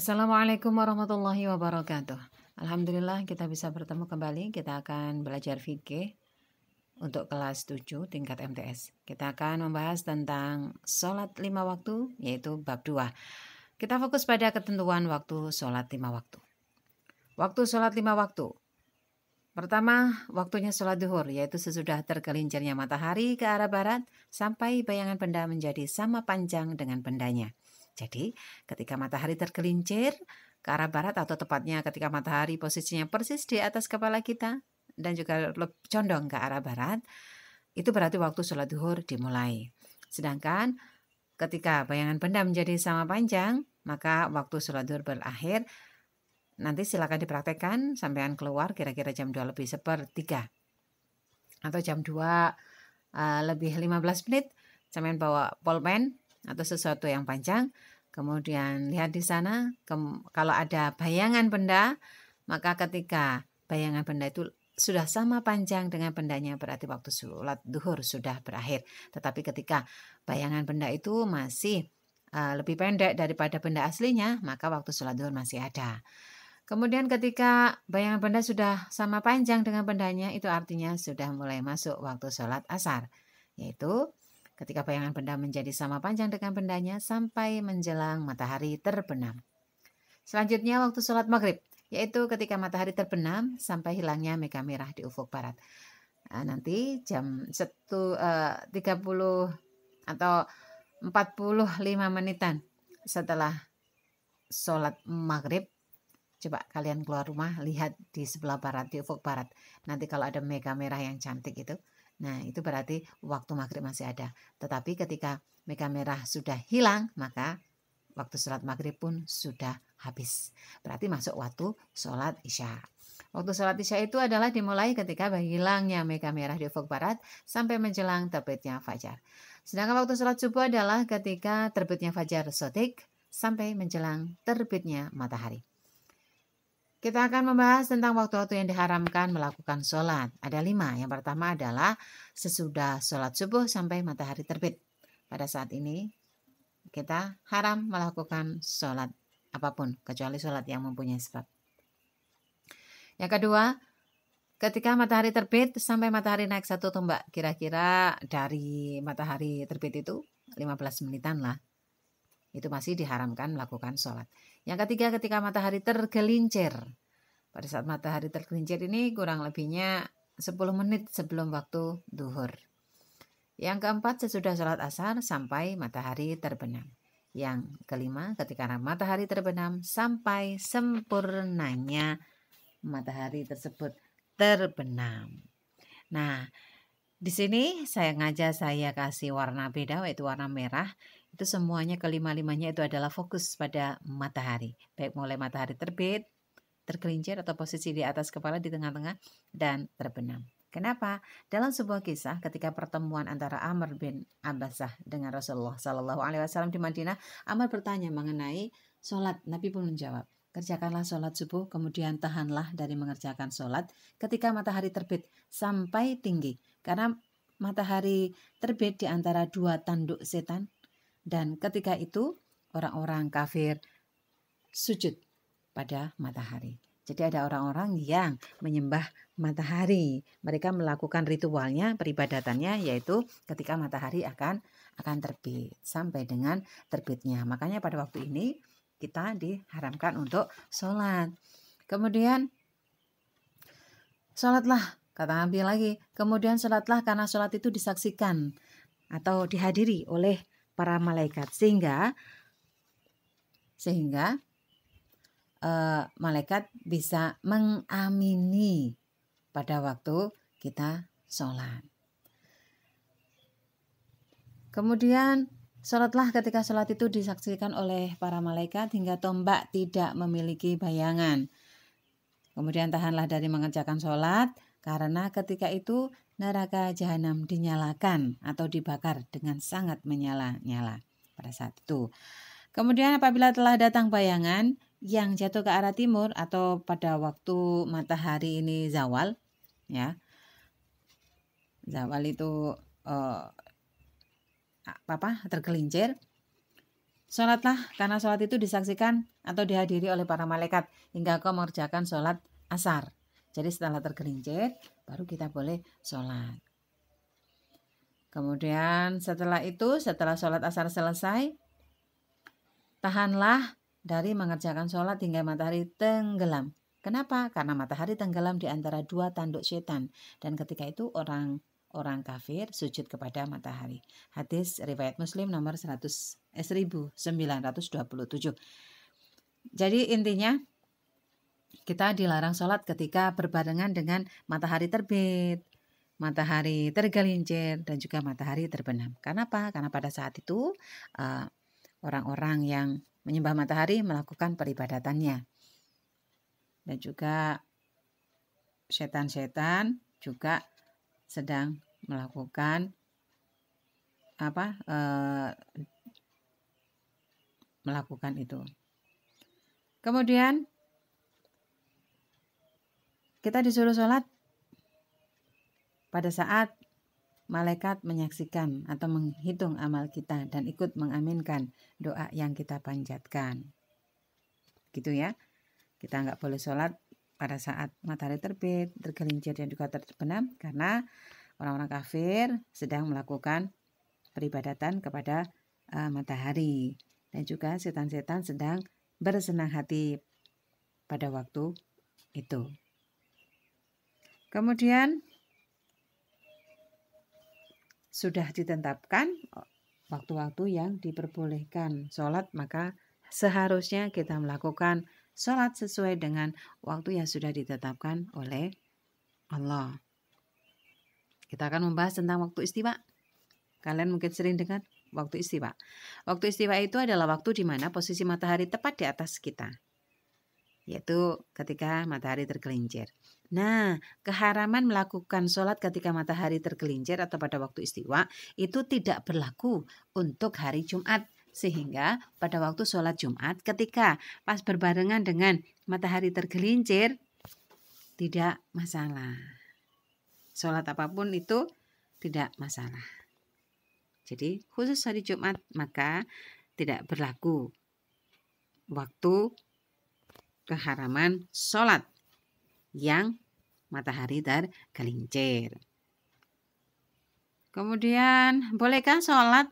Assalamualaikum warahmatullahi wabarakatuh. Alhamdulillah kita bisa bertemu kembali. Kita akan belajar fikih untuk kelas 7 tingkat MTS. Kita akan membahas tentang sholat 5 waktu, yaitu bab 2. Kita fokus pada ketentuan waktu sholat 5 waktu. Waktu sholat 5 waktu. Pertama, waktunya sholat duhur, yaitu sesudah tergelincirnya matahari ke arah barat sampai bayangan benda menjadi sama panjang dengan bendanya. Jadi, ketika matahari tergelincir ke arah barat atau tepatnya ketika matahari posisinya persis di atas kepala kita dan juga condong ke arah barat, itu berarti waktu sholat duhur dimulai. Sedangkan ketika bayangan benda menjadi sama panjang, maka waktu sholat duhur berakhir. Nanti silakan dipraktekkan sampean keluar kira-kira jam 2 lebih 1/3 atau jam 2 lebih 15 menit. Sampean bawa pulpen atau sesuatu yang panjang, kemudian lihat di sana kalau ada bayangan benda, maka ketika bayangan benda itu sudah sama panjang dengan bendanya berarti waktu sholat duhur sudah berakhir. Tetapi ketika bayangan benda itu masih lebih pendek daripada benda aslinya, maka waktu sholat duhur masih ada. Kemudian ketika bayangan benda sudah sama panjang dengan bendanya, itu artinya sudah mulai masuk waktu sholat asar. Yaitu ketika bayangan benda menjadi sama panjang dengan bendanya sampai menjelang matahari terbenam. Selanjutnya waktu sholat maghrib, yaitu ketika matahari terbenam sampai hilangnya mega merah di ufuk barat. Nanti jam 1.30 atau 45 menitan setelah sholat maghrib, coba kalian keluar rumah, lihat di sebelah barat, di ufuk barat. Nanti kalau ada mega merah yang cantik itu, nah itu berarti waktu maghrib masih ada. Tetapi ketika mega merah sudah hilang, maka waktu sholat maghrib pun sudah habis. Berarti masuk waktu sholat isya. Waktu sholat isya itu adalah dimulai ketika hilangnya mega merah di ufuk barat sampai menjelang terbitnya fajar. Sedangkan waktu sholat subuh adalah ketika terbitnya fajar shodiq sampai menjelang terbitnya matahari. Kita akan membahas tentang waktu-waktu yang diharamkan melakukan sholat. Ada 5. Yang pertama adalah sesudah sholat subuh sampai matahari terbit. Pada saat ini kita haram melakukan sholat apapun kecuali sholat yang mempunyai sebab. Yang kedua, ketika matahari terbit sampai matahari naik 1 tombak. Kira-kira dari matahari terbit itu 15 menitan lah. Itu masih diharamkan melakukan sholat. Yang ketiga, ketika matahari tergelincir. Pada saat matahari tergelincir ini kurang lebihnya 10 menit sebelum waktu duhur. Yang keempat, sesudah sholat asar sampai matahari terbenam. Yang kelima, ketika matahari terbenam sampai sempurnanya matahari tersebut terbenam. Nah, di sini saya kasih warna beda, yaitu warna merah. Itu semuanya kelima-limanya itu adalah fokus pada matahari. Baik mulai matahari terbit, tergelincir atau posisi di atas kepala di tengah-tengah, dan terbenam. Kenapa? Dalam sebuah kisah ketika pertemuan antara Amr bin Abbasah dengan Rasulullah SAW di Madinah, Amr bertanya mengenai sholat. Nabi pun menjawab, kerjakanlah sholat subuh, kemudian tahanlah dari mengerjakan sholat ketika matahari terbit sampai tinggi. Karena matahari terbit di antara 2 tanduk setan, dan ketika itu orang-orang kafir sujud pada matahari. Jadi ada orang-orang yang menyembah matahari. Mereka melakukan ritualnya, peribadatannya, yaitu ketika matahari akan terbit sampai dengan terbitnya. Makanya pada waktu ini kita diharamkan untuk sholat. Kemudian sholatlah, kata Nabi lagi. Kemudian sholatlah karena sholat itu disaksikan atau dihadiri oleh para malaikat. Sehingga malaikat bisa mengamini pada waktu kita sholat. Kemudian sholatlah ketika sholat itu disaksikan oleh para malaikat hingga tombak tidak memiliki bayangan. Kemudian tahanlah dari mengerjakan sholat karena ketika itu neraka jahanam dinyalakan atau dibakar dengan sangat menyala-nyala pada saat itu. Kemudian apabila telah datang bayangan yang jatuh ke arah timur atau pada waktu matahari ini zawal, ya, zawal itu tergelincir, Sholatlah, karena sholat itu disaksikan atau dihadiri oleh para malaikat hingga kau mengerjakan sholat asar. Jadi setelah tergelincir, baru kita boleh sholat. Kemudian setelah itu, setelah sholat asar selesai, tahanlah dari mengerjakan sholat hingga matahari tenggelam. Kenapa? Karena matahari tenggelam di antara dua tanduk setan. Dan ketika itu orang kafir sujud kepada matahari. Hadis riwayat Muslim nomor 1927. Jadi intinya kita dilarang sholat ketika berbarengan dengan matahari terbit, matahari tergelincir, dan juga matahari terbenam. Kenapa? Karena pada saat itu orang-orang yang menyembah matahari melakukan peribadatannya. Dan juga setan-setan juga sedang melakukan melakukan itu. Kemudian kita disuruh sholat pada saat malaikat menyaksikan atau menghitung amal kita dan ikut mengaminkan doa yang kita panjatkan. Gitu ya. Kita nggak boleh sholat pada saat matahari terbit, tergelincir, dan juga terbenam karena orang-orang kafir sedang melakukan peribadatan kepada matahari. Dan juga setan-setan sedang bersenang hati pada waktu itu. Kemudian sudah ditetapkan waktu-waktu yang diperbolehkan sholat, maka seharusnya kita melakukan sholat sesuai dengan waktu yang sudah ditetapkan oleh Allah. Kita akan membahas tentang waktu istiwa. Kalian mungkin sering dengar waktu istiwa. Waktu istiwa itu adalah waktu di mana posisi matahari tepat di atas kita, yaitu ketika matahari tergelincir. Nah, keharaman melakukan sholat ketika matahari tergelincir atau pada waktu istiwa itu tidak berlaku untuk hari Jumat. Sehingga pada waktu sholat Jumat ketika pas berbarengan dengan matahari tergelincir tidak masalah. Sholat apapun itu tidak masalah. Jadi khusus hari Jumat maka tidak berlaku waktu keharaman sholat yang matahari tergelincir. Kemudian bolehkah sholat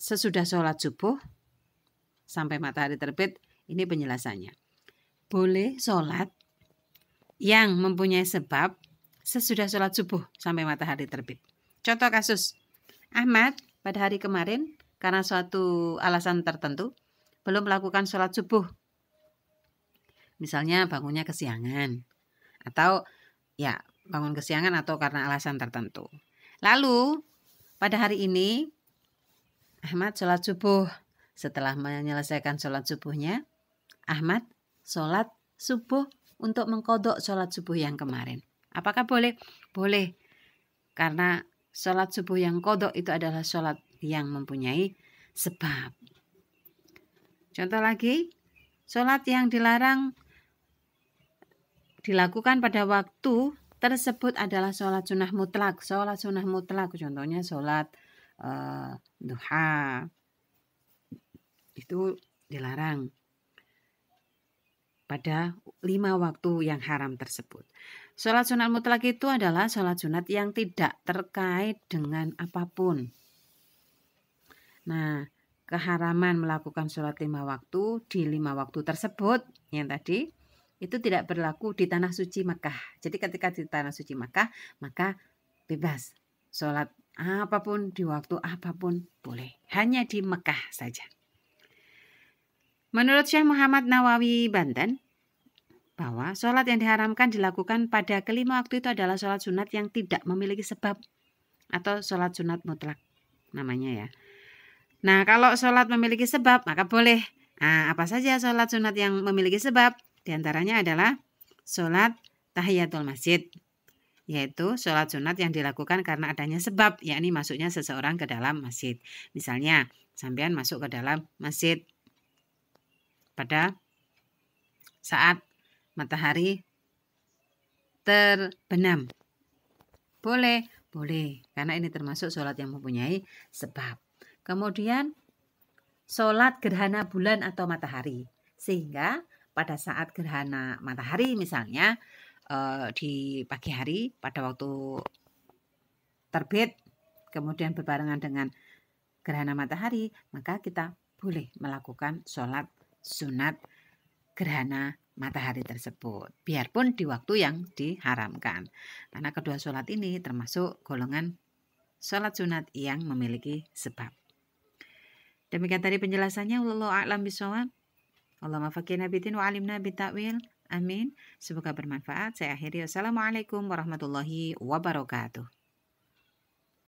sesudah sholat subuh sampai matahari terbit? Ini penjelasannya. Boleh sholat yang mempunyai sebab sesudah sholat subuh sampai matahari terbit. Contoh kasus, Ahmad pada hari kemarin karena suatu alasan tertentu belum melakukan sholat subuh. Misalnya bangunnya kesiangan atau ya bangun kesiangan atau karena alasan tertentu. Lalu pada hari ini Ahmad sholat subuh. Setelah menyelesaikan sholat subuhnya, Ahmad sholat subuh untuk mengqodok sholat subuh yang kemarin. Apakah boleh? Boleh. Karena sholat subuh yang qodok itu adalah sholat yang mempunyai sebab. Contoh lagi, sholat yang dilarang dilakukan pada waktu tersebut adalah sholat sunnah mutlak. Sholat sunnah mutlak, contohnya sholat duha. Itu dilarang pada 5 waktu yang haram tersebut. Sholat sunat mutlak itu adalah sholat sunat yang tidak terkait dengan apapun. Nah, keharaman melakukan sholat 5 waktu di 5 waktu tersebut yang tadi itu tidak berlaku di tanah suci Makkah. Jadi ketika di tanah suci Makkah maka bebas sholat apapun di waktu apapun boleh. Hanya di Makkah saja. Menurut Syekh Muhammad Nawawi Banten bahwa sholat yang diharamkan dilakukan pada kelima waktu itu adalah sholat sunat yang tidak memiliki sebab atau sholat sunat mutlak namanya ya. Nah kalau sholat memiliki sebab maka boleh. Nah apa saja sholat sunat yang memiliki sebab? Di antaranya adalah sholat tahiyatul masjid, yaitu sholat sunat yang dilakukan karena adanya sebab, yakni masuknya seseorang ke dalam masjid. Misalnya sampean masuk ke dalam masjid pada saat matahari terbenam. Boleh, karena ini termasuk sholat yang mempunyai sebab. Kemudian sholat gerhana bulan atau matahari. Sehingga pada saat gerhana matahari misalnya di pagi hari pada waktu terbit kemudian berbarengan dengan gerhana matahari, maka kita boleh melakukan sholat sunat gerhana matahari tersebut. Biarpun di waktu yang diharamkan. Karena kedua sholat ini termasuk golongan sholat sunat yang memiliki sebab. Demikian tadi penjelasannya. Wallahu a'lam bishawab. Allahumma faqihna bidin wa alimna bita'wil. Amin. Semoga bermanfaat. Saya akhiri. Wassalamualaikum warahmatullahi wabarakatuh.